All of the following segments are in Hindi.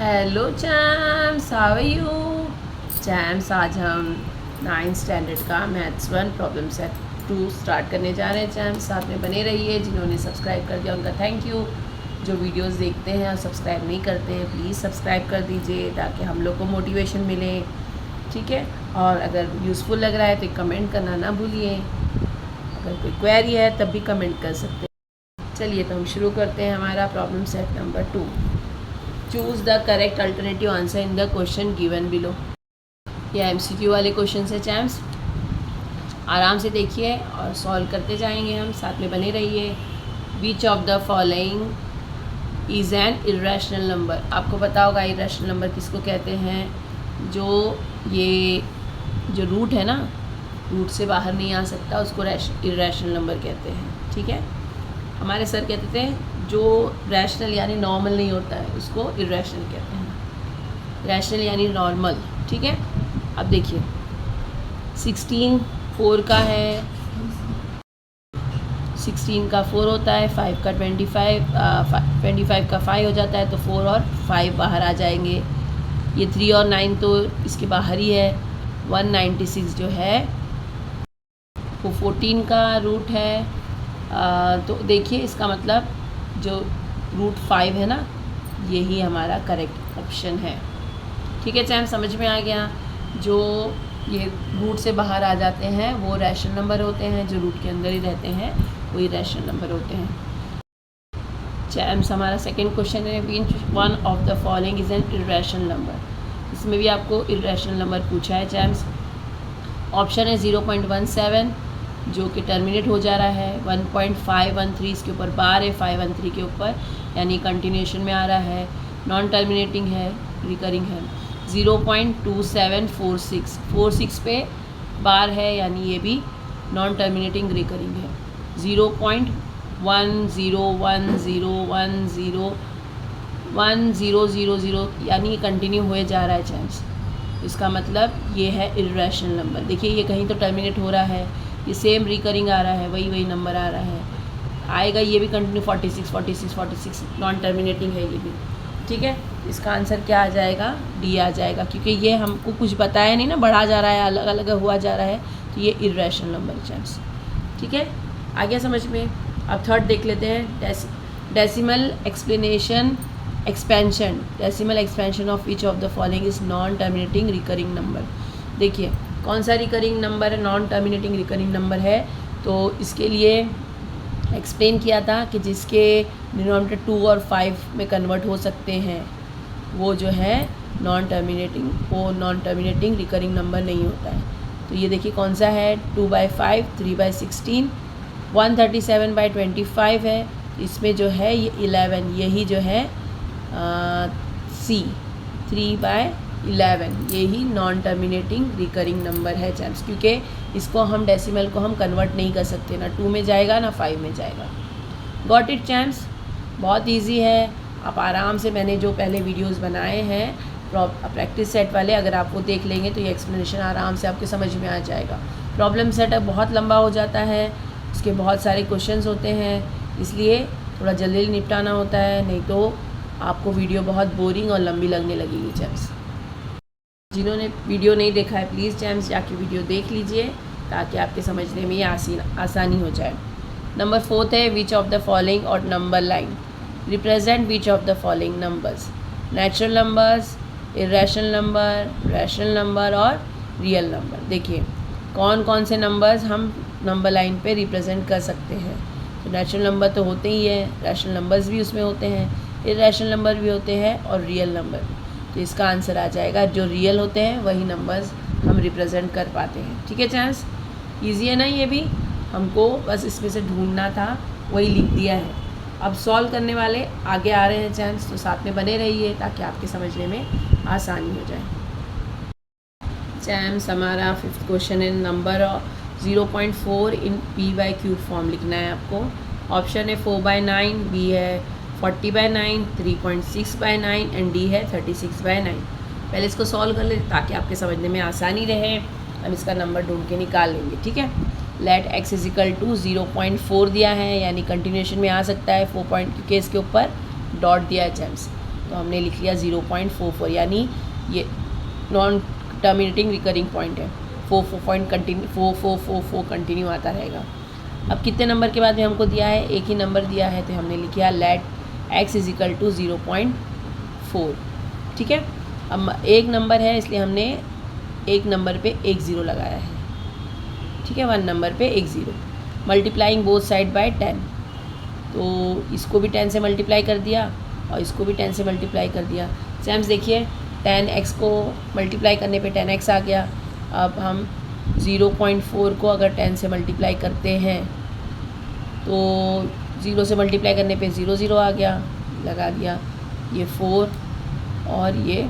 Hello champs, how are you champs. आज हम 9th स्टैंडर्ड का मैथ्स 1 प्रॉब्लम सेट 2 स्टार्ट करने जा रहे हैं चैम्स। साथ में बने रहिए। जिन्होंने सब्सक्राइब कर दिया उनका थैंक यू। जो वीडियोस देखते हैं और सब्सक्राइब नहीं करते हैं प्लीज़ सब्सक्राइब कर दीजिए ताकि हम लोग को मोटिवेशन मिले, ठीक है। और अगर यूज़फुल लग रहा है तो कमेंट करना ना भूलिए। अगर कोई क्वेरी है तब भी कमेंट कर सकते हैं। चलिए तो हम शुरू करते हैं हमारा problem set number 2। Choose the correct alternative answer in the question given below. ये एमसीक्यू वाले क्वेश्चन है चैम्स, आराम से देखिए और सॉल्व करते जाएंगे हम, साथ में बने रहिए। विच of the following is an irrational number. आपको पता होगा इरेशनल नंबर किसको कहते हैं। जो ये जो रूट है ना, रूट से बाहर नहीं आ सकता उसको इरेशनल नंबर कहते हैं, ठीक है। हमारे सर कहते थे जो रैशनल यानी नॉर्मल नहीं होता है उसको इरेशनल कहते हैं। रैशनल यानी नॉर्मल, ठीक है। अब देखिए 16 4 का है, 16 का 4 होता है, 5 का 25 का 5 हो जाता है, तो 4 और 5 बाहर आ जाएंगे। ये 3 और 9 तो इसके बाहर ही है। 196 जो है वो 14 का रूट है। तो देखिए इसका मतलब जो रूट 5 है ना, यही हमारा करेक्ट ऑप्शन है, ठीक है चैम, समझ में आ गया। जो ये रूट से बाहर आ जाते हैं वो रैशनल नंबर होते हैं, जो रूट के अंदर ही रहते हैं वही रैशनल नंबर होते हैं। चैम्स हमारा सेकंड क्वेश्चन है, which one of the following is an irrational number. इसमें भी आपको इरेशनल नंबर पूछा है चैम्स। ऑप्शन है 0.17 जो कि टर्मिनेट हो जा रहा है, 1.513 इसके ऊपर बार है, 513 के ऊपर यानी कंटिन्यूशन में आ रहा है, नॉन टर्मिनेटिंग है, रिकरिंग है। 0.2746 पे बार है यानी ये भी नॉन टर्मिनेटिंग रिकरिंग है। 0.10101010 यानी कंटिन्यू हुए जा रहा है चांस। इसका मतलब ये है इरेशनल नंबर। देखिए ये कहीं तो टर्मिनेट हो रहा है, ये सेम रिकरिंग आ रहा है, वही नंबर आ रहा है, आएगा ये भी कंटिन्यू 46 नॉन टर्मिनेटिंग है ये भी, ठीक है। इसका आंसर क्या आ जाएगा, डी आ जाएगा, क्योंकि ये हमको कुछ बताया नहीं ना, बढ़ा जा रहा है, अलग अलग हुआ जा रहा है, तो ये इरेशनल नंबर चांस, ठीक है। आ गया समझ में। अब थर्ड देख लेते हैं, decimal expansion of each of the following is non terminating recurring number. देखिए कौन सा रिकरिंग नंबर है, नॉन टर्मिनेटिंग रिकरिंग नंबर है। तो इसके लिए एक्सप्लेन किया था कि जिसके डिनोमिनेटर 2 और 5 में कन्वर्ट हो सकते हैं वो जो है नॉन टर्मिनेटिंग रिकरिंग नंबर नहीं होता है। तो ये देखिए कौन सा है, 2/5, 3/16, 137/25 है। इसमें जो है ये 11, यही जो है सी 3/11 यही नॉन टर्मिनेटिंग रिकरिंग नंबर है चैम्स, क्योंकि इसको हम डेसिमल को हम कन्वर्ट नहीं कर सकते, ना 2 में जाएगा ना 5 में जाएगा। गॉट इट चैम्स, बहुत इजी है। आप आराम से, मैंने जो पहले वीडियोस बनाए हैं प्रैक्टिस सेट वाले, अगर आप वो देख लेंगे तो ये एक्सप्लेनेशन आराम से आपके समझ में आ जाएगा। प्रॉब्लम सेट अब बहुत लंबा हो जाता है, उसके बहुत सारे क्वेश्चंस होते हैं, इसलिए थोड़ा जल्दी निपटाना होता है, नहीं तो आपको वीडियो बहुत बोरिंग और लंबी लगने लगेगी चैम्स। जिन्होंने वीडियो नहीं देखा है प्लीज़ चैम्स जाके वीडियो देख लीजिए ताकि आपके समझने में ये आसानी हो जाए। नंबर 4 है, विच ऑफ द फॉलोइंग और number line represent which of the following numbers. Natural numbers, irrational number, rational number और रियल नंबर। देखिए कौन कौन से नंबर्स हम नंबर लाइन पे रिप्रेजेंट कर सकते हैं। तो नेचुरल नंबर तो होते ही है, रैशनल नंबर्स भी उसमें होते हैं, इरेशनल नंबर भी होते हैं और रियल नंबर। तो इसका आंसर आ जाएगा जो रियल होते हैं वही नंबर्स हम रिप्रेजेंट कर पाते हैं, ठीक है चांस। ईजी है ना ये भी, हमको बस इसमें से ढूंढना था, वही लिख दिया है। अब सॉल्व करने वाले आगे आ रहे हैं चांस, तो साथ में बने रहिए ताकि आपके समझने में आसानी हो जाए। चैम्स हमारा 5th क्वेश्चन है, नंबर 0.4 इन p/q फॉर्म लिखना है आपको। ऑप्शन है 4/9, बी है 40/9, 3.6/9 एंड डी है 36/9। पहले इसको सॉल्व कर ले ताकि आपके समझने में आसानी रहे। हम इसका नंबर ढूंढ के निकाल लेंगे, ठीक है। लेट x = 0.4 दिया है यानी कंटिन्यूशन में आ सकता है 4 पॉइंट, क्योंकि इसके ऊपर डॉट दिया है चैम्स। तो हमने लिख लिया 0.44, यानी ये नॉन टर्मिनेटिंग रिकरिंग पॉइंट है। 4 कंटिन्यू आता रहेगा। अब कितने नंबर के बाद में हमको दिया है, एक ही नंबर दिया है, तो हमने लिखा let x is equal to 0.4। ठीक है, अब एक नंबर है इसलिए हमने एक नंबर पे एक ज़ीरो लगाया है। ठीक है, 1 नंबर पे एक zero. Multiplying both side bye 10, तो इसको भी 10 से मल्टीप्लाई कर दिया और इसको भी 10 से मल्टीप्लाई कर दिया। सैम्स देखिए 10x को मल्टीप्लाई करने पे 10x आ गया। अब हम 0.4 को अगर 10 से मल्टीप्लाई करते हैं तो 0 से मल्टीप्लाई करने पे 0 0 आ गया, लगा दिया। ये 4 और ये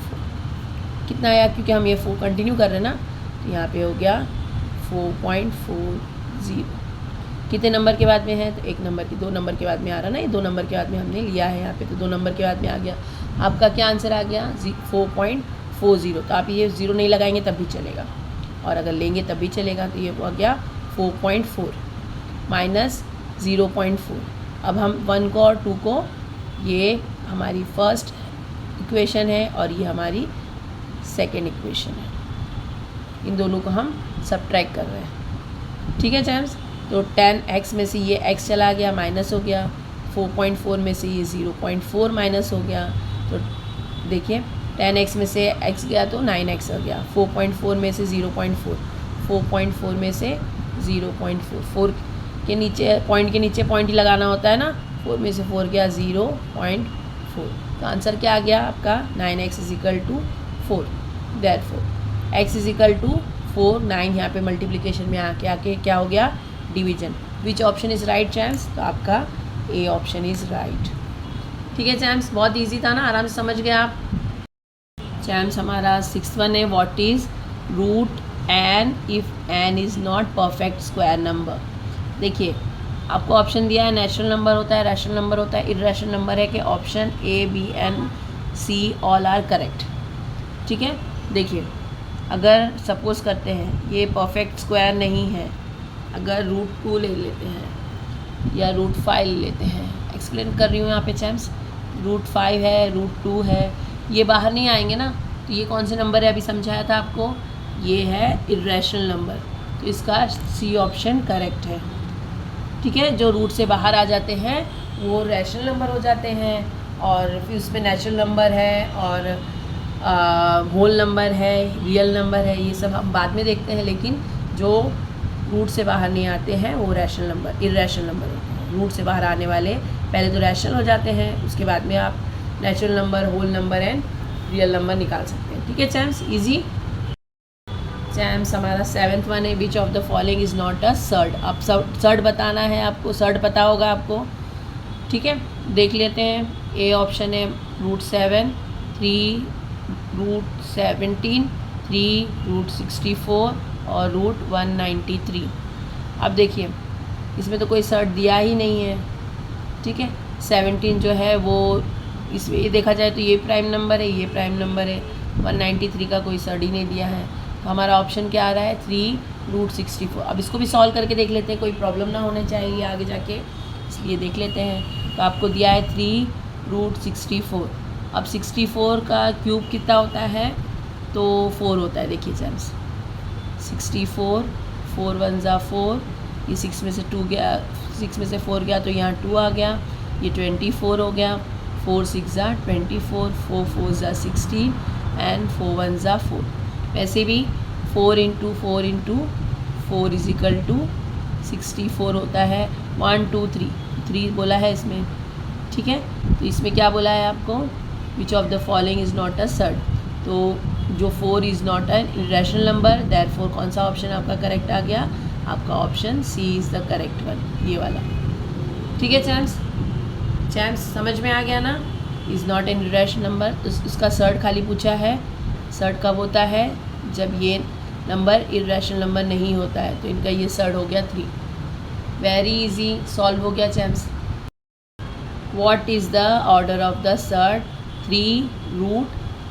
4 कितना आया, क्योंकि हम ये 4 कंटिन्यू कर रहे हैं ना, तो यहाँ पे हो गया 4.40। कितने नंबर के बाद में है, तो एक नंबर की 2 नंबर के बाद में आ रहा ना, ये 2 नंबर के बाद में हमने लिया है यहाँ पे, तो 2 नंबर के बाद में आ गया। आपका क्या आंसर आ गया 4.40। तो आप ये 0 नहीं लगाएंगे तब भी चलेगा, और अगर लेंगे तब भी चलेगा। तो ये हो गया 4.4 माइनस 0.4। अब हम 1 को और 2 को, ये हमारी फर्स्ट इक्वेशन है और ये हमारी सेकेंड इक्वेशन है, इन दोनों को हम सबट्रैक्ट कर रहे हैं। ठीक है चैम्स, तो 10x में से ये x चला गया, माइनस हो गया। 4.4 में से ये 0.4 माइनस हो गया, तो देखिए 10x में से x गया तो 9x हो गया। 4.4 में से 0.4, 4.4 में से 0.4, 4 के नीचे पॉइंट के नीचे पॉइंट ही लगाना होता है ना, 4 में से 4 गया 0.4। तो आंसर क्या आ गया आपका 9x is equal to 4। Therefore x is equal to 4, 9 यहाँ पे मल्टीप्लिकेशन में आके क्या हो गया division. Which option is right चैम्स, तो आपका ए ऑप्शन इज़ राइट। ठीक है चैम्स, बहुत इजी था ना, आराम से समझ गए आप। चैम्स हमारा 6th वन है, what is root n if n is not perfect square number. देखिए आपको ऑप्शन दिया है, नेचुरल नंबर होता है, रैशनल नंबर होता है, इर्रेशनल नंबर है कि option A B and C all are correct. ठीक है, देखिए अगर सपोज़ करते हैं ये परफेक्ट स्क्वायर नहीं है, अगर रूट 2 ले लेते हैं या रूट 5 ले लेते हैं, एक्सप्लेन कर रही हूँ यहाँ पे चैम्स, रूट 5 है, रूट 2 है, ये बाहर नहीं आएंगे ना, तो ये कौन से नंबर है अभी समझाया था आपको, ये है इर्रेशनल नंबर, तो इसका सी ऑप्शन करेक्ट है। ठीक है, जो रूट से बाहर आ जाते हैं वो रैशनल नंबर हो जाते हैं, और फिर उसमें नेचुरल नंबर है और होल नंबर है, रियल नंबर है, ये सब हम बाद में देखते हैं, लेकिन जो रूट से बाहर नहीं आते हैं वो रैशनल नंबर इर्रेशनल नंबर होते हैं। रूट से बाहर आने वाले पहले तो रैशनल हो जाते हैं, उसके बाद में आप natural number, whole number and real number निकाल सकते हैं। ठीक है चैम्स, इजी। चैम्स हमारा 7th वन है, विच of the following is not a surd. अब सर्ड बताना है आपको, सर्ड पता होगा आपको। ठीक है, देख लेते हैं। ए ऑप्शन है रूट 7, 3 रूट 17, 3 रूट 64 और रूट 193। अब देखिए इसमें तो कोई सर्ड दिया ही नहीं है। ठीक है, 17 जो है वो इसमें ये देखा जाए तो ये प्राइम नंबर है, ये प्राइम नंबर है, 193 का कोई सर्ड ही नहीं दिया है, तो हमारा ऑप्शन क्या आ रहा है 3 रूट 64। अब इसको भी सॉल्व करके देख लेते हैं, कोई प्रॉब्लम ना होने चाहिए आगे जाके, इसलिए देख लेते हैं। तो आपको दिया है 3 रूट 64। अब 64 का क्यूब कितना होता है, तो 4 होता है। देखिए चैम्स 64, 4 1 ज़ा 4, ये 6 में से 2 गया, 6 में से 4 गया तो यहाँ 2 आ गया, ये 24 हो गया, 4 6 ज़ा 24, 4 4 ज़ा 16 एंड 4 1 ज़ा 4। वैसे भी 4 into 4 into 4 is equal to 64 होता है। 1 2 3 बोला है इसमें। ठीक है, तो इसमें क्या बोला है आपको, which of the following is not a surd. तो जो 4 is not an irrational number, therefore कौन सा ऑप्शन आपका करेक्ट आ गया, आपका option C is the correct one, ये वाला। ठीक है चैम्स समझ में आ गया ना, is not an irrational number. तो उसका सर्ड खाली पूछा है, सर्ड कब होता है, जब ये नंबर इरेशनल नंबर नहीं होता है, तो इनका ये सर्ड हो गया 3। वेरी इजी, सॉल्व हो गया champs. What is the order of the surd, 3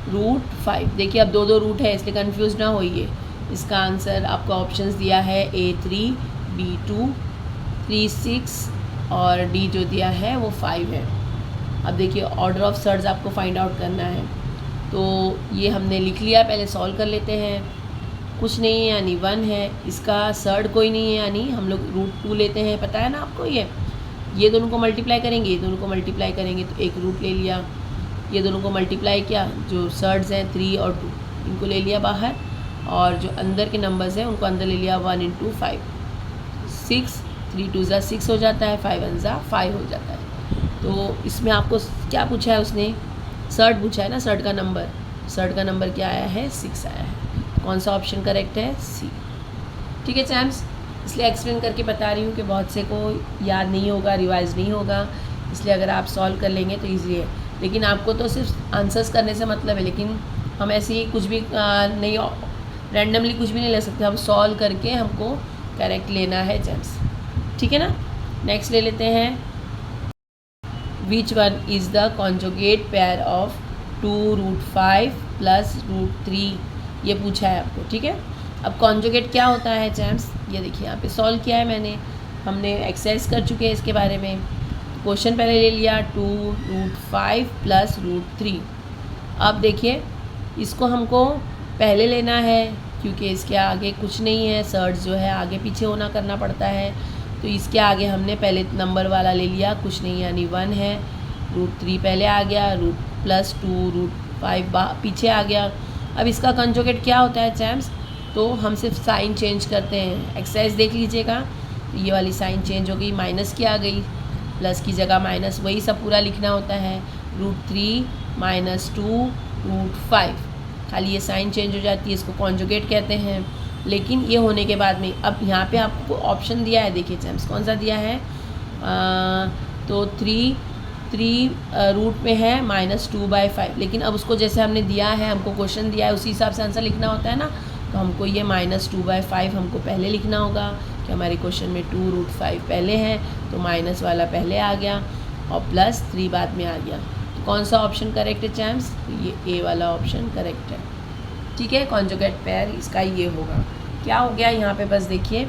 root 5। देखिए अब 2 रूट है इसलिए कंफ्यूज ना होइए। इसका आंसर आपका ऑप्शंस दिया है A3, B2, 3 6 और D जो दिया है वो 5 है। अब देखिए ऑर्डर ऑफ सर्ड्स आपको फाइंड आउट करना है, तो ये हमने लिख लिया, पहले सॉल्व कर लेते हैं। कुछ नहीं है यानी 1 है, इसका सर्ड कोई नहीं है यानी हम लोग √2 लेते हैं, पता है ना आपको। ये दोनों को मल्टीप्लाई करेंगे, ये दोनों को मल्टीप्लाई करेंगे तो एक रूट ले लिया, ये दोनों को मल्टीप्लाई किया, जो सर्ड्स हैं 3 और 2 इनको ले लिया बाहर, और जो अंदर के नंबर्स हैं उनको अंदर ले लिया। 1 × 5 6, 3 × 2 = 6 हो जाता है, 5 × 1 = 5 हो जाता है। तो इसमें आपको क्या पूछा है उसने, सर्ड पूछा है ना, सर्ड का नंबर क्या आया है, 6 आया है। कौन सा ऑप्शन करेक्ट है, सी। ठीक है चैम्स, इसलिए एक्सप्लेन करके बता रही हूँ कि बहुत से को याद नहीं होगा, रिवाइज नहीं होगा, इसलिए अगर आप सॉल्व कर लेंगे तो ईजी है। लेकिन आपको तो सिर्फ आंसर्स करने से मतलब है, लेकिन हम ऐसे ही कुछ भी नहीं, रैंडमली कुछ भी नहीं ले सकते, हम सॉल्व करके हमको करेक्ट लेना है चैम्स। ठीक है ना, नेक्स्ट ले लेते हैं। Which one is the conjugate pair of 2√5 + √3, ये पूछा है आपको। ठीक है, अब कॉन्जुगेट क्या होता है चैम्स, ये देखिए यहाँ पे सॉल्व किया है मैंने, हमने एक्सरसाइज कर चुके हैं इसके बारे में। क्वेश्चन पहले ले लिया 2√5 + √3। अब देखिए इसको हमको पहले लेना है क्योंकि इसके आगे कुछ नहीं है, सर्ड्स जो है आगे पीछे होना करना पड़ता है, तो इसके आगे हमने पहले नंबर वाला ले लिया, कुछ नहीं यानी 1 है, √3 पहले आ गया, +2 √5 पीछे आ गया। अब इसका कंजुगेट क्या होता है चैम्स, तो हम सिर्फ साइन चेंज करते हैं। एक्सरसाइज देख लीजिएगा, तो ये वाली साइन चेंज हो गई, माइनस की आ गई, प्लस की जगह माइनस, वही सब पूरा लिखना होता है। √3 - 2 √5, खाली ये साइन चेंज हो जाती है, इसको कॉन्जुगेट कहते हैं। लेकिन ये होने के बाद में अब यहाँ पे आपको ऑप्शन दिया है, देखिए चैम्स कौन सा दिया है, तो 3 रूट में है -2/5, लेकिन अब उसको जैसे हमने दिया है, हमको क्वेश्चन दिया है उसी हिसाब से आंसर लिखना होता है ना, तो हमको ये -2/5 हमको पहले लिखना होगा कि हमारे क्वेश्चन में 2√5 पहले है, तो माइनस वाला पहले आ गया और +3 बाद में आ गया। तो कौन सा ऑप्शन करेक्ट है चैम्स, तो ये ए वाला ऑप्शन करेक्ट है। ठीक है, कॉन्जुगेट पेयर इसका ये होगा। क्या हो गया यहाँ पे, बस देखिए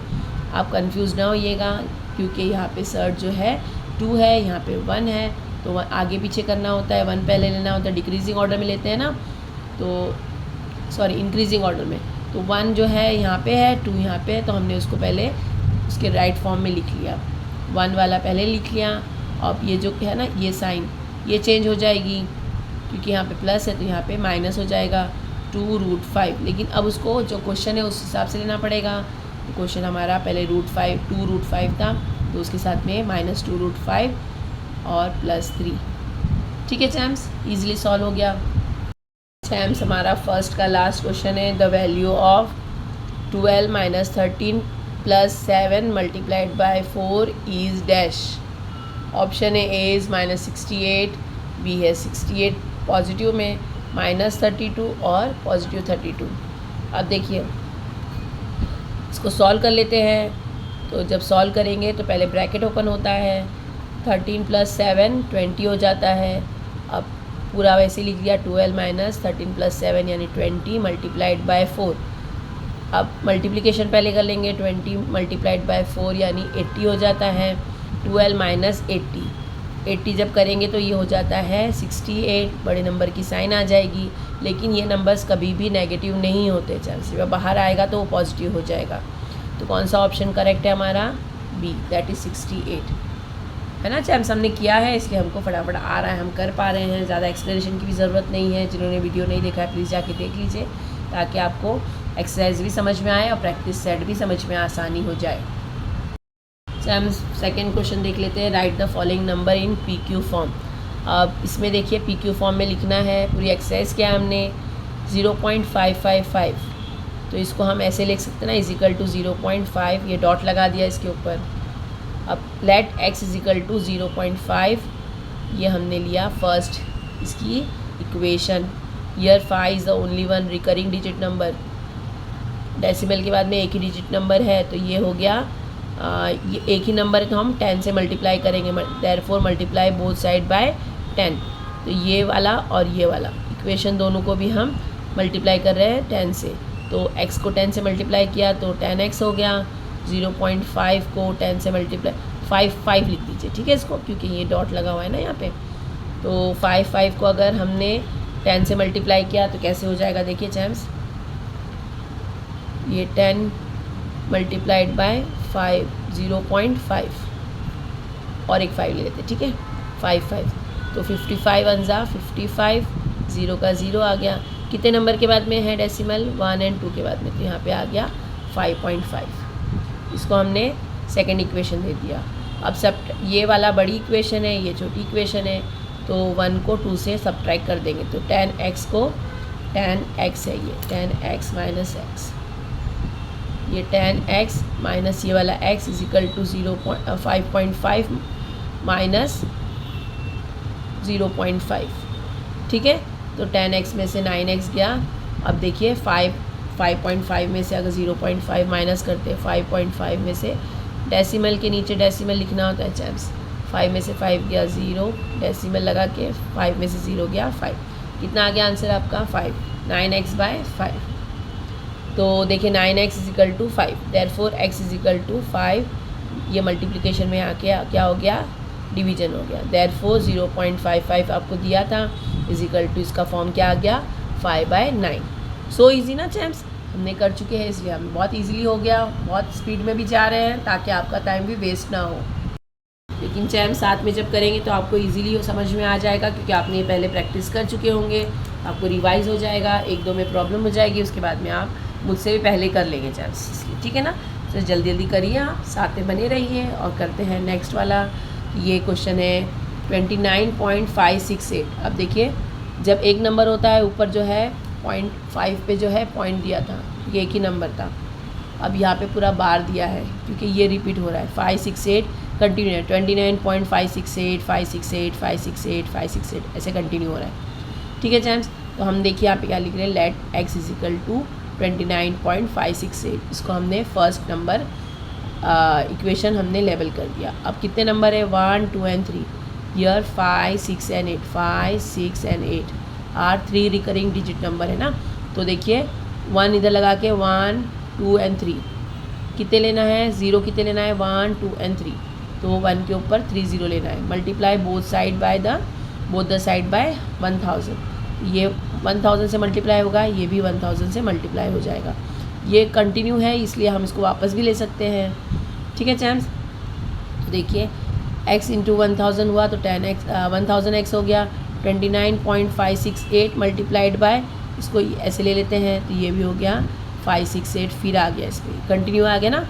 आप कंफ्यूज ना होइएगा, क्योंकि यहाँ पे सर्ड जो है 2 है, यहाँ पे 1 है, तो आगे पीछे करना होता है, 1 पहले लेना होता है, डिक्रीजिंग ऑर्डर में लेते हैं ना, तो सॉरी इंक्रीजिंग ऑर्डर में, तो 1 जो है यहाँ पे है, 2 यहाँ पे है, तो हमने उसको पहले उसके राइट फॉर्म में लिख लिया, 1 वाला पहले लिख लिया। अब ये जो है ना, ये साइन ये चेंज हो जाएगी, क्योंकि यहाँ पे प्लस है तो यहाँ पे माइनस हो जाएगा 2√5, लेकिन अब उसको जो क्वेश्चन है उस हिसाब से लेना पड़ेगा। तो क्वेश्चन हमारा पहले 2√5 था, तो उसके साथ में -2√5 और +3। ठीक है चैम्स, इजीली सॉल्व हो गया। चैम्स हमारा फर्स्ट का लास्ट क्वेश्चन है, the value of 12 - 13 + 7 × 4 is dash. Option है ए इज़ -68, बी है 68 पॉजिटिव में, -32 और +32। अब देखिए इसको सॉल्व कर लेते हैं, तो जब सॉल्व करेंगे तो पहले ब्रैकेट ओपन होता है, 13 + 7 20 हो जाता है। अब पूरा वैसे लिख दिया, 12 - 13 + 7 यानी 20 × 4। अब मल्टीप्लिकेशन पहले कर लेंगे, 20 × 4 यानी 80 हो जाता है, 12 - 80 जब करेंगे तो ये हो जाता है 68, बड़े नंबर की साइन आ जाएगी, लेकिन ये नंबर्स कभी भी नेगेटिव नहीं होते, चाहे वह बाहर आएगा तो वो पॉजिटिव हो जाएगा। तो कौन सा ऑप्शन करेक्ट है हमारा, बी, दैट इज़ 68 है ना चैम्स। हमने किया है इसलिए हमको फटाफट आ रहा है, हम कर पा रहे हैं, ज़्यादा एक्सप्लेनेशन की भी ज़रूरत नहीं है। जिन्होंने वीडियो नहीं देखा है प्लीज़ जाके देख लीजिए, ताकि आपको एक्सरसाइज भी समझ में आए और प्रैक्टिस सेट भी समझ में आसानी हो जाए। हम सेकेंड क्वेश्चन देख लेते हैं, right the following number in PQ form. अब इसमें देखिए PQ फॉर्म में लिखना है, पूरी एक्सरसाइज क्या है हमने 0.555, तो इसको हम ऐसे लिख सकते हैं ना, = 0.5, ये डॉट लगा दिया इसके ऊपर। अब लेट x = 0.5, ये हमने लिया फर्स्ट इसकी equation. Year 5 is the only one recurring digit number, decimal के बाद में एक ही डिजिट नंबर है, तो ये हो गया ये एक ही नंबर है तो हम 10 से मल्टीप्लाई करेंगे, therefore multiply both side bye 10। तो ये वाला और ये वाला इक्वेशन दोनों को भी हम मल्टीप्लाई कर रहे हैं 10 से, तो x को 10 से मल्टीप्लाई किया तो 10x हो गया, 0.5 को 10 से मल्टीप्लाई 5 लिख दीजिए, ठीक है इसको, क्योंकि ये डॉट लगा हुआ है ना यहाँ पे, तो 5 को अगर हमने 10 से मल्टीप्लाई किया तो कैसे हो जाएगा, देखिए चैम्स, ये 10 मल्टीप्लाइड बाय 5 0.5 और एक 5 ले लेते, ठीक है, 5 तो 55 अंजा 55, 0 का 0 आ गया। कितने नंबर के बाद में है डेसिमल, 1 और 2 के बाद में, तो यहाँ पे आ गया 5.5। इसको हमने सेकंड इक्वेशन दे दिया। अब सब ये वाला बड़ी इक्वेशन है, ये छोटी इक्वेशन है, तो 1 को 2 से सब्ट्रैक्ट कर देंगे तो 10x को 10x है, ये 10x माइनस x, ये 10x माइनस ये वाला x is equal to 5.5 minus 0.5, ठीक है। तो 10x में से 9x गया। अब देखिए 5.5 में से अगर 0.5 माइनस करते हैं, 5.5 में से डेसिमल के नीचे डेसिमल लिखना होता है चैम्स, 5 में से 5 गया 0, डेसिमल लगा के 5 में से 0 गया 5, कितना आ गया आंसर आपका 5, 9x बाय 5। तो देखिए 9x is equal to 5, therefore x is equal to 5, ये मल्टीप्लिकेशन में आके क्या हो गया, डिवीजन हो गया, देयरफॉर 0.55 आपको दिया था इज इक्वल टू इसका फॉर्म क्या आ गया 5/9। सो ईजी ना चैम्प्स, हमने कर चुके हैं, इसलिए हमें बहुत ईजिली हो गया, बहुत स्पीड में भी जा रहे हैं ताकि आपका टाइम भी वेस्ट ना हो। लेकिन चैम्प्स साथ में जब करेंगे तो आपको ईजिली समझ में आ जाएगा, क्योंकि आपने ये पहले प्रैक्टिस कर चुके होंगे, आपको रिवाइज हो जाएगा, 1-2 में प्रॉब्लम हो जाएगी, उसके बाद में आप मुझसे भी पहले कर लेंगे चैम्प्स, इसलिए ठीक है ना। तो जल्दी जल्दी करिए, आप साथ में बने रहिए और करते हैं नेक्स्ट वाला। ये क्वेश्चन है 29.568। अब देखिए जब एक नंबर होता है ऊपर जो है 0.5 पे जो है पॉइंट दिया था, ये एक ही नंबर था, अब यहाँ पे पूरा बार दिया है क्योंकि ये रिपीट हो रहा है, 568 कंटिन्यू है, 29.568 568 568 568 ऐसे कंटिन्यू हो रहा है, ठीक है चैम्प्स। तो हम देखिए यहाँ पे क्या लिख रहे हैं, let x is equal to 29.568, इसको हमने फर्स्ट नंबर इक्वेशन हमने लेबल कर दिया। अब कितने नंबर है, 1 2 और 3, ईयर 5 6 और 8, 5 6 और 8 आर 3 रिकरिंग डिजिट नंबर है ना। तो देखिए 1 इधर लगा के 1 2 और 3 कितने लेना है, 0 कितने लेना है, 1 2 और 3, तो 1 के ऊपर 3 0 लेना है, मल्टीप्लाई बोथ साइड बाय 1000, ये 1000 से मल्टीप्लाई होगा, ये भी 1000 से मल्टीप्लाई हो जाएगा, ये कंटिन्यू है इसलिए हम इसको वापस भी ले सकते हैं, ठीक है चैम्प्स। तो देखिए x इंटू 1000 हुआ तो 1000x हो गया, 29.568 मल्टीप्लाइड बाय, इसको ऐसे ले लेते हैं तो ये भी हो गया 568, फिर आ गया, इस पर कंटिन्यू आ गया ना,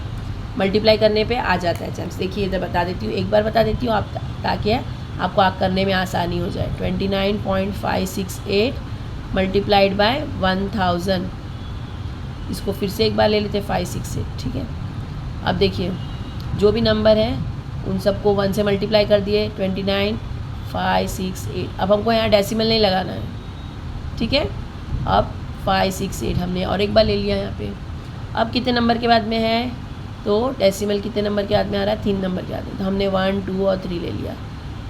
मल्टीप्लाई करने पे आ जाता है चैम्प्स। देखिए इधर बता देती हूँ, एक बार बता देती हूँ आप, ताकि आपको करने में आसानी हो जाए। 29.568 मल्टीप्लाइड बाय 1000, इसको फिर से एक बार ले लेते हैं 568, ठीक है। अब देखिए जो भी नंबर है उन सबको 1 से मल्टीप्लाई कर दिए, 29.568, अब हमको यहाँ डेसिमल नहीं लगाना है, ठीक है। अब 568 हमने और एक बार ले लिया यहाँ पे। अब कितने नंबर के बाद में है, तो डेसिमल कितने नंबर के बाद में आ रहा है, 3 नंबर के बाद में, तो हमने 1 2 और 3 ले लिया,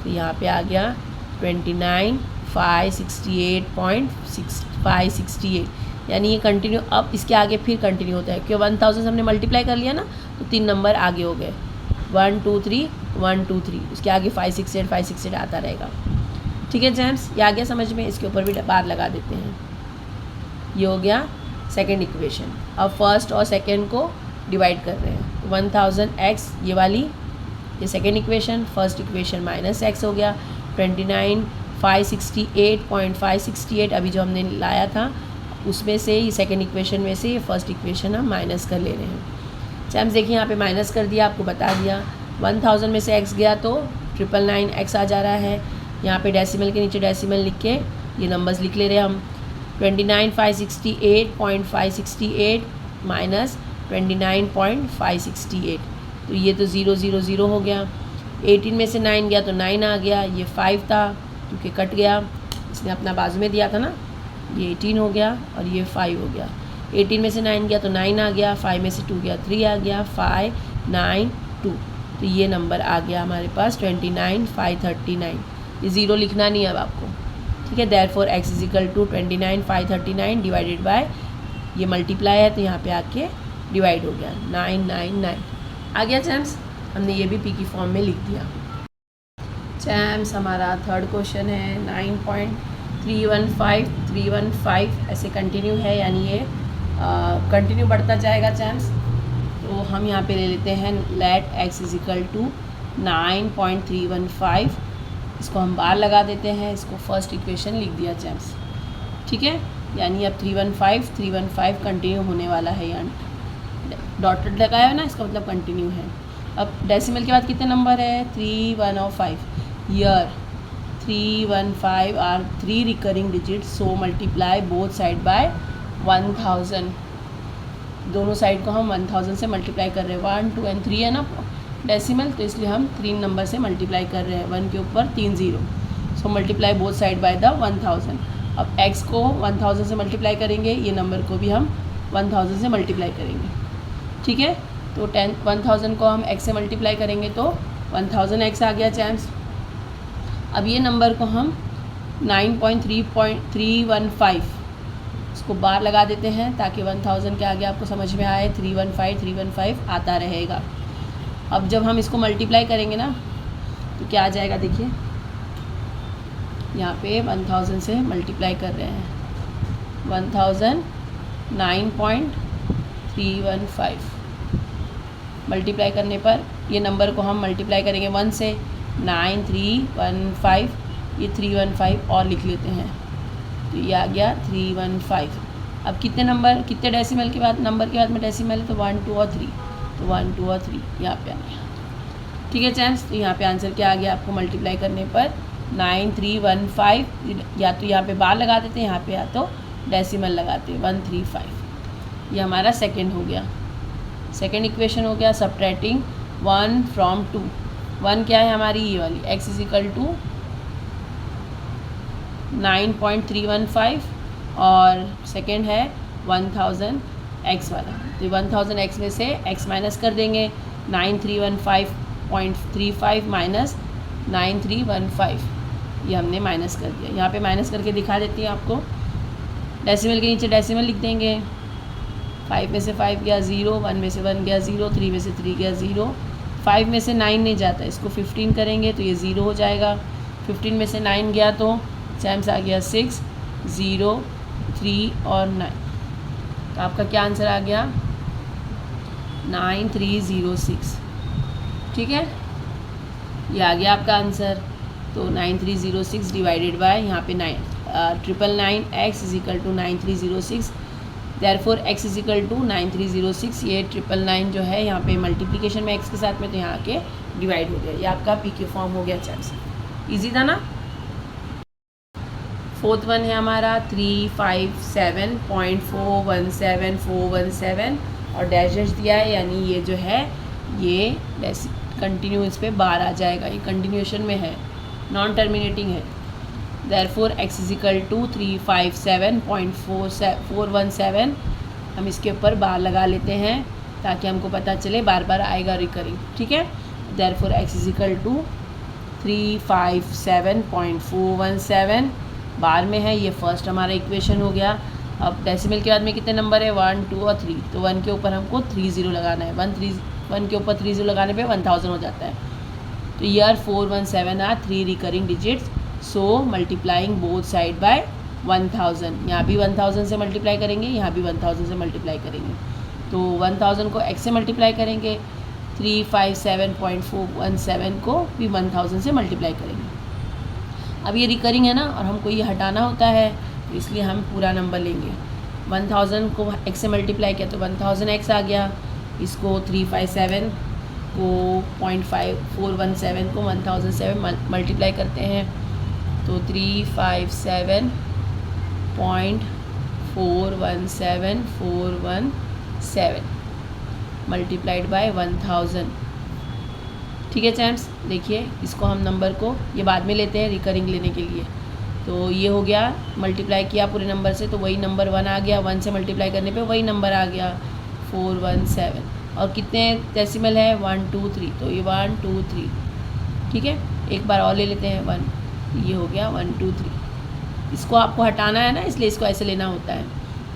तो यहाँ पे आ गया 29.568, यानी ये कंटिन्यू, अब इसके आगे फिर कंटिन्यू होता है क्योंकि 1000 से हमने मल्टीप्लाई कर लिया ना, तो 3 नंबर आगे हो गए, 1 2 3 1 2 3, उसके आगे 568 आता रहेगा, ठीक है जैम्स, ये आ गया समझ में। इसके ऊपर भी बार लगा देते हैं, ये हो गया सेकंड इक्वेशन। अब फर्स्ट और सेकंड को डिवाइड कर रहे हैं, 1000x ये वाली, ये second equation, first equation minus x हो गया, 29.568 अभी जो हमने लाया था उसमें से, ये सेकंड इक्वेशन में से ये फर्स्ट इक्वेशन हम माइनस कर ले रहे हैं। चैम्स देखिए यहाँ पे माइनस कर दिया, आपको बता दिया, 1000 में से x गया तो 999x आ जा रहा है, यहाँ पे डेसिमल के नीचे डेसिमल लिख के ये नंबर्स लिख ले रहे हैं हम, 29.568 माइनस 29.568, तो ये तो 0 0 0 हो गया, 18 में से 9 गया तो 9 आ गया, ये 5 था क्योंकि कट गया, इसने अपना बाजू में दिया था ना, ये 18 हो गया और ये 5 हो गया, 18 में से 9 गया तो 9 आ गया, 5 में से 2 गया 3 आ गया, 5 9 2, तो ये नंबर आ गया हमारे पास 29,539, ये 0 लिखना नहीं है अब आपको, ठीक है। Therefore x is equal to 29,539 divided by, ये मल्टीप्लाई है तो यहाँ पे आके डिवाइड हो गया, 999 आ गया चैम्प्स, हमने ये भी p की फॉर्म में लिख दिया। चैम्स हमारा थर्ड क्वेश्चन है 9.315 ऐसे कंटिन्यू है, यानी ये कंटिन्यू बढ़ता जाएगा चैम्स। तो हम यहाँ पे ले लेते हैं let x is equal to 9.315, इसको हम बार लगा देते हैं, इसको फर्स्ट इक्वेशन लिख दिया चैम्स। ठीक है, यानी अब 315 कंटिन्यू होने वाला है, यहाँ डॉटेड लगाया है ना, इसका मतलब कंटिन्यू है। अब डेसिमल के बाद कितने नंबर है 3 1 और 5, here 315 are 3 recurring digits, so multiply both side by 1000, दोनों साइड को हम 1000 से मल्टीप्लाई कर रहे हैं। 1 2 एंड 3 है ना डेसिमल, तो इसलिए हम 3 नंबर से मल्टीप्लाई कर रहे हैं, 1 के ऊपर 3 0, सो multiply both side by the 1000। अब x को 1000 से मल्टीप्लाई करेंगे, ये नंबर को भी हम 1000 से मल्टीप्लाई करेंगे। ठीक है, तो 1000 को हम x से मल्टीप्लाई करेंगे तो 1000x आ गया चैम्स। अब ये नंबर को हम 9.315 इसको बार लगा देते हैं ताकि 1000 के आगे आपको समझ में आए, 315 आता रहेगा। अब जब हम इसको मल्टीप्लाई करेंगे ना तो क्या आ जाएगा, देखिए यहाँ पे 1000 से मल्टीप्लाई कर रहे हैं, 1000 9.315 मल्टीप्लाई करने पर ये नंबर को हम मल्टीप्लाई करेंगे 1 से, 9315, ये 315 और लिख लेते हैं, तो ये आ गया 315। अब कितने नंबर, कितने डेसिमल के बाद, नंबर के बाद में डेसिमल है तो 1 2 और 3, तो 1 2 और 3 यहाँ पे आ गया। ठीक है चैम्स, तो यहाँ पे आंसर क्या आ गया आपको मल्टीप्लाई करने पर 9315, या तो यहाँ पे बार लगा देते हैं, यहाँ पे या तो डेसिमल लगाते हैं 135। ये हमारा सेकंड हो गया, सेकंड इक्वेशन हो गया। सब्ट्रैक्टिंग 1 फ्रॉम 2, 1 क्या है हमारी ये वाली, x इज इक्वल टू 9.315 और सेकंड है 1000x वाला, तो 1000x में से x माइनस कर देंगे, 9315.35 माइनस 9315, ये हमने माइनस कर दिया। यहाँ पे माइनस करके दिखा देती है आपको, डेसिमल के नीचे डेसिमल लिख देंगे, 5 में से 5 गया 0, 1 में से 1 गया 0, 3 में से 3 गया 0, 5 में से 9 नहीं जाता, इसको 15 करेंगे तो ये 0 हो जाएगा, 15 में से 9 गया तो चैम्स आ गया 6 0 3 और 9, तो आपका क्या आंसर आ गया 9306। ठीक है, ये आ गया आपका आंसर। तो 9306 डिवाइडेड बाय यहाँ पे 999x is equal to 9306, therefore x is equal to 9306, ये 999 जो है यहाँ पे मल्टीप्लिकेशन में x के साथ में, तो यहाँ के डिवाइड हो गया, ये आपका PQ फॉर्म हो गया चैम्स। इजी था ना। फोर्थ वन है हमारा 357.417417 और डैश डैश दिया है, यानी ये जो है ये कंटिन्यू इस पर बार आ जाएगा, ये कंटिन्यूएशन में है, नॉन टर्मिनेटिंग है। Therefore x is equal to 357.417, हम इसके ऊपर बार लगा लेते हैं ताकि हमको पता चले बार बार आएगा रिकरिंग। ठीक है, therefore x is equal to 357.417 बार में है, ये फर्स्ट हमारा इक्वेशन हो गया। अब डेसिमल के बाद में कितने नंबर है 1 2 और 3, तो 1 के ऊपर हमको 30 लगाना है, 1 के ऊपर 30 लगाने पे 1000 हो जाता है। तो here 417 are 3 recurring digits, so multiplying both side by 1000, यहाँ भी 1000 से मल्टीप्लाई करेंगे, यहाँ भी 1000 से मल्टीप्लाई करेंगे, तो 1000 को x से मल्टीप्लाई करेंगे, 357.417 को भी 1000 से मल्टीप्लाई करेंगे। अब ये रिकरिंग है ना और हमको ये हटाना होता है, तो इसलिए हम पूरा नंबर लेंगे। 1000 को x से मल्टीप्लाई किया तो 1000x आ गया, इसको 357 को 0.5417 को 1000 से मल्टीप्लाई करते हैं, तो 357.417417 मल्टीप्लाइड बाय 1000। ठीक है चैम्स, देखिए इसको हम नंबर को ये बाद में लेते हैं रिकरिंग लेने के लिए। तो ये हो गया, मल्टीप्लाई किया पूरे नंबर से तो वही नंबर 1 आ गया, 1 से मल्टीप्लाई करने पे वही नंबर आ गया 417, और कितने डेसिमल है 1 2 3, तो ये 1 2 3। ठीक है, एक बार और ले लेते हैं 1, ये हो गया 1 2 3, इसको आपको हटाना है ना इसलिए इसको ऐसे लेना होता है।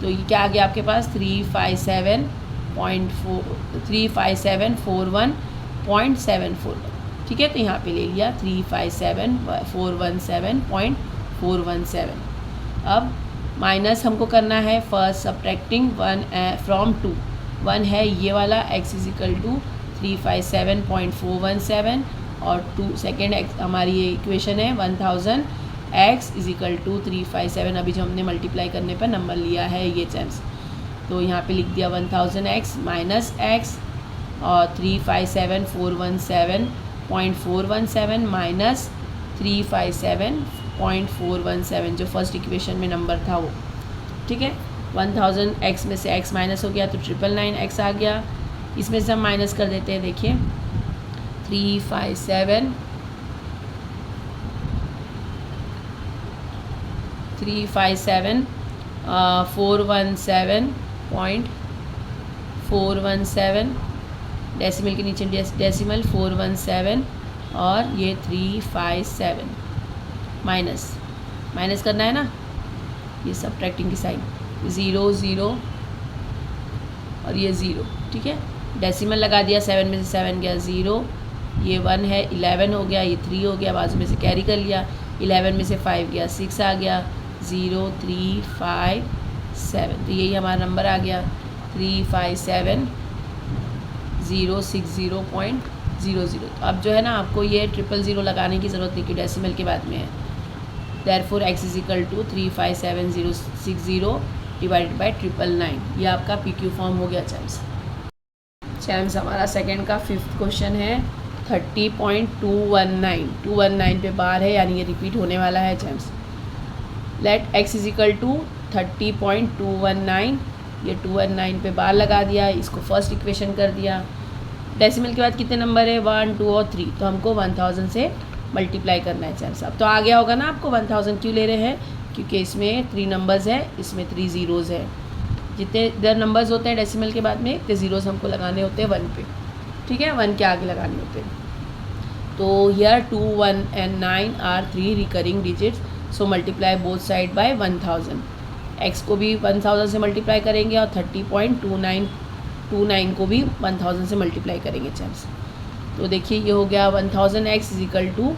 तो ये क्या आ गया आपके पास 357.41.74 ठीक है, तो यहाँ पे ले लिया 357,417.417। अब माइनस हमको करना है फर्स्ट सब्ट्रैक्टिंग 1 फ्रॉम 2। 1 है ये वाला x इज इक्वल टू 357.417 और 2 सेकेंड हमारी ये इक्वेशन है 1000 x इज इक्वल टू 357। अभी जो हमने मल्टीप्लाई करने पर नंबर लिया है ये चैम्स, तो यहाँ पे लिख दिया 1000x माइनस x और 357,417.417 माइनस 357.417 जो फर्स्ट इक्वेशन में नंबर था वो। ठीक है, 1000x में से x माइनस हो गया तो 999x आ गया। इसमें से हम माइनस कर देते हैं, देखिए 417 डेसिमल के नीचे डेसिमल 417 और ये 357 माइनस करना है ना, ये सब्ट्रैक्टिंग की साइन 0 0 और ये 0। ठीक है, डेसिमल लगा दिया, 7 में से 7 गया 0, ये 1 है 11 हो गया, ये 3 हो गया, बाजू में से कैरी कर लिया, 11 में से 5 गया 6 आ गया, 0 3 5 7, तो यही हमारा नंबर आ गया 357,060.00। तो अब जो है ना आपको ये 000 लगाने की ज़रूरत नहीं कि डेसिमल के बाद में है। Therefore x is equal to 357,060 divided by 999। ये आपका PQ फॉर्म हो गया चैम्स। हमारा सेकंड का 5th क्वेश्चन है 30.219। 219 पे बार है, यानी ये रिपीट होने वाला है champs. Let x is equal to 30.219, ये 219 पे बार लगा दिया, इसको फर्स्ट इक्वेशन कर दिया। डेसिमल के बाद कितने नंबर है 1 2 और 3, तो हमको 1000 से मल्टीप्लाई करना है चैम्स। अब तो आ गया होगा ना आपको 1000 क्यों ले रहे हैं, क्योंकि इसमें 3 नंबर्स है, इसमें 3 ज़ीरोज़ है। जितने इधर नंबर्स होते हैं डेसिमल के बाद में इतने ज़ीरोज़ हमको लगाने होते हैं 1 पे। ठीक है, 1 के आगे लगाने होते हैं। तो here 2 1 and 9 are 3 recurring digits, so multiply both side by 1000। x को भी 1000 से मल्टीप्लाई करेंगे और 30.29 को भी 1000 से मल्टीप्लाई करेंगे चैम्स। तो देखिए ये हो गया 1000x इज इक्वल टू,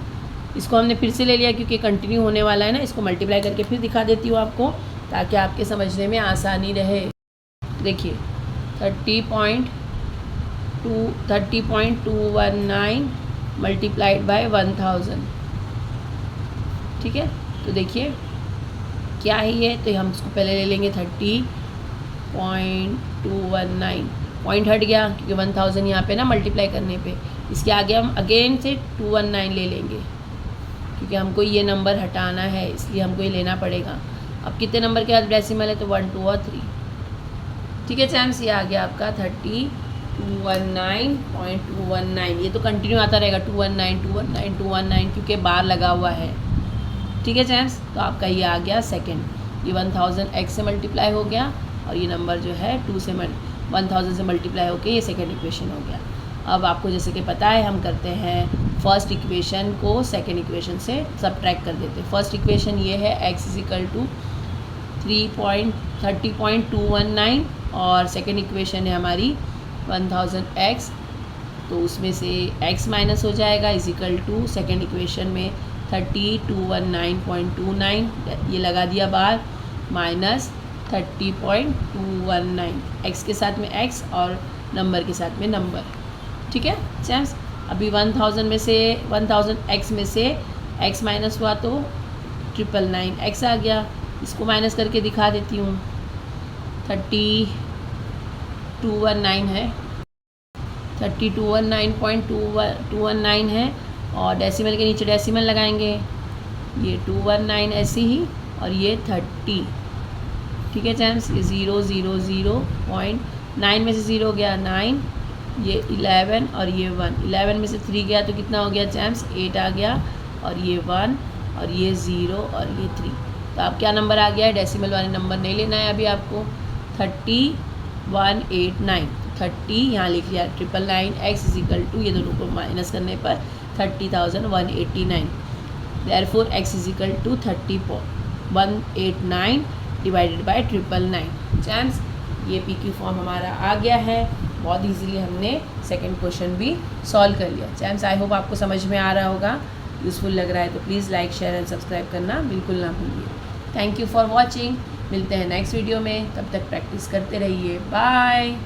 इसको हमने फिर से ले लिया क्योंकि कंटिन्यू होने वाला है ना, इसको मल्टीप्लाई करके फिर दिखा देती हूँ आपको ताकि आपके समझने में आसानी रहे। देखिए 30.219 मल्टीप्लाइड बाय 1000। ठीक है, तो देखिए क्या है ये, तो हम इसको पहले ले लेंगे 30.219, पॉइंट हट गया क्योंकि 1000 यहाँ पे ना मल्टीप्लाई करने पे, इसके आगे हम अगेन से 219 ले लेंगे क्योंकि हमको ये नंबर हटाना है, इसलिए हमको ये लेना पड़ेगा। अब कितने नंबर के बाद डेसिमल है, तो 1 2 और 3। ठीक है चैम्स, ये आ गया आपका 30.219, ये तो कंटिन्यू आता रहेगा 219 219 219 क्योंकि बार लगा हुआ है। ठीक है चैम्स, तो आपका ये आ गया सेकंड, ये 1000x से मल्टीप्लाई हो गया और ये नंबर जो है 1000 से मल्टीप्लाई होके ये सेकंड इक्वेशन हो गया। अब आपको जैसे कि पता है हम करते हैं फर्स्ट इक्वेशन को सेकंड इक्वेशन से सब्ट्रैक्ट कर देते हैं। फर्स्ट इक्वेशन ये है x इज इक्वल टू 30.219 और सेकंड इक्वेशन है हमारी 1000x, तो उसमें से x माइनस हो जाएगा is equal to second equation में 30.219.29 ये लगा दिया बार माइनस 30.219, x के साथ में x और नंबर के साथ में नंबर। ठीक है चैम्स, अभी 1000 में से 1000x में से x माइनस हुआ तो 999x आ गया, इसको माइनस करके दिखा देती हूँ। 3219 है, 3219.219 है और डेसिमल के नीचे डेसिमल लगाएंगे, ये 219 ऐसे ही और ये 30। ठीक है चैम्स, ये 000.9 में से 0 गया 9, ये 11 और ये 1, 11 में से 3 गया तो कितना हो गया चैम्स 8 आ गया और ये 1 और ये 0 और ये 3। तो आप क्या नंबर आ गया है, डेसिमल वाले नंबर नहीं लेना है अभी आपको। 3189, 30 यहाँ लिख लिया 999x इज इक्वल टू, ये दोनों को माइनस करने पर 30,189। Therefore x is equal to 30.189 divided by 999। Champs ये PQ फॉर्म हमारा आ गया है। बहुत इजीली हमने सेकंड क्वेश्चन भी सॉल्व कर लिया। चैम्स आई होप आपको समझ में आ रहा होगा, यूज़फुल लग रहा है तो please like share and subscribe करना बिल्कुल ना भूलिए। Thank you for watching. मिलते हैं नेक्स्ट वीडियो में, तब तक प्रैक्टिस करते रहिए। बाय।